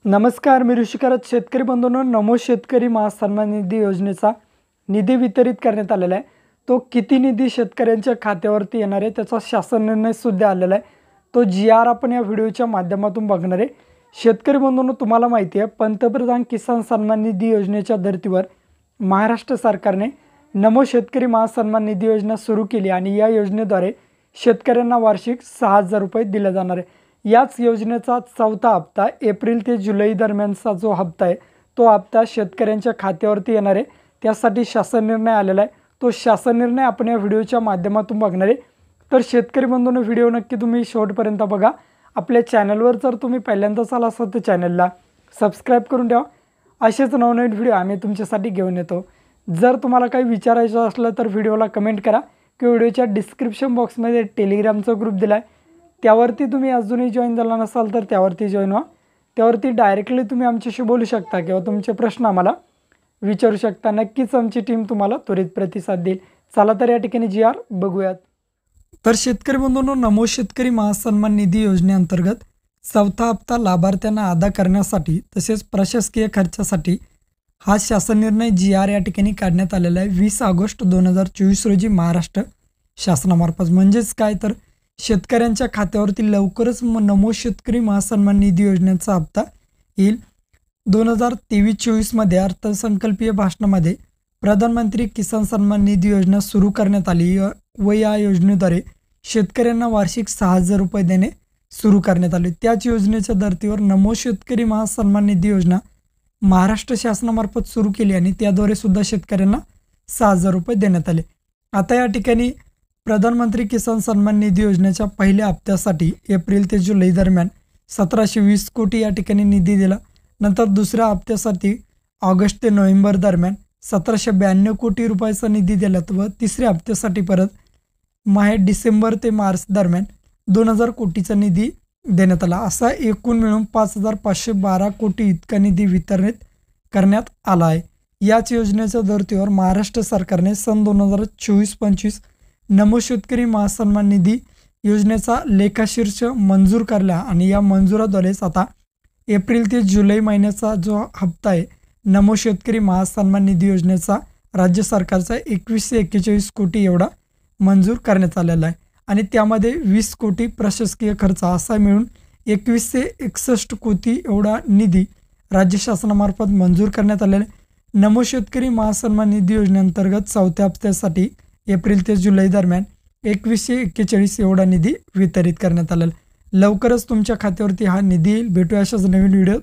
नमस्कार, मी ऋषिकरत. शेतकरी बंधूंनो, नमो शेतकरी महासन्मान निधी योजनेचा निधी वितरित करण्यात आलेला आहे. तो किती निधी शेतकऱ्यांच्या खात्यावरती येणार आहे त्याचा शासन निर्णय सुद्धा आलेला आहे. तो जी-आर आपण या व्हिडिओच्या माध्यमातून बघणार आहे. शेतकरी बंधूंनो, तुम्हाला माहिती आहे, पंतप्रधान किसान सन्मान निधी योजनेच्या धर्तीवर महाराष्ट्र सरकारने नमो शेतकरी महासन्मान निधी योजना सुरू केली आणि या योजनेद्वारे शेतकऱ्यांना वार्षिक 6,000 रुपये दिले जाणार आहे. याच योजनेचा चौथा हप्ता एप्रिल ते जुलै दरम्यानचा जो हप्ता आहे तो हप्ता शेतकऱ्यांच्या खात्यावरती येणार आहे. त्यासाठी शासन निर्णय आलेला आहे. तो शासन निर्णय आपण या व्हिडिओच्या माध्यमातून बघणार आहे. तर शेतकरी बंधूंनो, व्हिडिओ नक्की तुम्ही शेवटपर्यंत बघा. आपल्या चॅनलवर जर तुम्ही पहिल्यांदाच आला असाल तर चॅनलला सबस्क्राईब करून ठेवा. असेच नवनवीन व्हिडिओ आम्ही तुमच्यासाठी घेऊन येतो. जर तुम्हाला काही विचारायचं असलं तर व्हिडिओला कमेंट करा किंवा व्हिडिओच्या डिस्क्रिप्शन बॉक्समध्ये टेलिग्रामचा ग्रुप दिला आहे, त्यावरती तुम्ही अजूनही जॉईन झाला नसाल तर त्यावरती जॉईन व्हा. त्यावरती डायरेक्टली तुम्ही आमच्याशी बोलू शकता किंवा तुमचे प्रश्न आम्हाला विचारू शकता. नक्कीच आमची टीम तुम्हाला त्वरित प्रतिसाद देईल. चला तर या ठिकाणी जी-आर बघूयात. तर शेतकरी बंधूंनो, नमो शेतकरी महासन्मान निधी योजनेअंतर्गत चौथा हप्ता लाभार्थ्यांना अदा करण्यासाठी तसेच प्रशासकीय खर्चासाठी हा शासन निर्णय जी-आर या ठिकाणी काढण्यात आलेला आहे. 20 ऑगस्ट 2024 रोजी महाराष्ट्र शासनामार्फत. म्हणजेच काय, तर शेतकऱ्यांच्या खात्यावरती लवकरच नमो शेतकरी महासन्मान निधी योजनेचा हप्ता येईल. 2023-24 अर्थसंकल्पीय भाषणामध्ये प्रधानमंत्री किसान सन्मान निधी योजना सुरू करण्यात आली व या योजनेद्वारे शेतकऱ्यांना वार्षिक 6,000 रुपये देणे सुरू करण्यात आले. त्याच योजनेच्या धर्तीवर नमो शेतकरी महासन्मान निधी योजना महाराष्ट्र शासनामार्फत सुरू केली आणि त्याद्वारे सुद्धा शेतकऱ्यांना 6,000 रुपये देण्यात आले. आता या ठिकाणी प्रधानमंत्री किसान सन्मान निधी योजनेच्या पहिल्या हप्त्यासाठी एप्रिल ते जुलै दरम्यान 1,720 कोटी या ठिकाणी निधी दिला. नंतर दुसऱ्या हप्त्यासाठी ऑगस्ट ते नोव्हेंबर दरम्यान 1,792 कोटी रुपयाचा निधी दिला व तिसऱ्या हप्त्यासाठी परत डिसेंबर ते मार्च दरम्यान 2,000 कोटीचा निधी देण्यात आला. असा एकूण मिळून 5,512 कोटी इतका निधी वितरित करण्यात आला आहे. याच योजनेच्या धर्तीवर महाराष्ट्र सरकारने सन 2024-25 नमो शेतकरी महासन्मान निधी योजनेचा लेखाशीर्ष मंजूर करला आणि या मंजुराद्वारेच आता एप्रिल ते जुलै महिन्याचा जो हप्ता आहे नमो शेतकरी महासन्मान निधी योजनेचा राज्य सरकारचा 2,141 कोटी एवढा मंजूर करण्यात आलेला आहे आणि त्यामध्ये 20 कोटी प्रशासकीय खर्च असा मिळून 2,161 कोटी एवढा निधी राज्य शासनामार्फत मंजूर करण्यात आलेला आहे. नमो शेतकरी महासन्मान निधी योजनेअंतर्गत चौथ्या हप्त्यासाठी एप्रिल ते जुलै दरम्यान 2,141 एवढा निधी वितरित करण्यात आलेला. लवकरच तुमच्या खात्यावरती हा निधी येईल. भेटूया अशाच नवीन व्हिडिओ.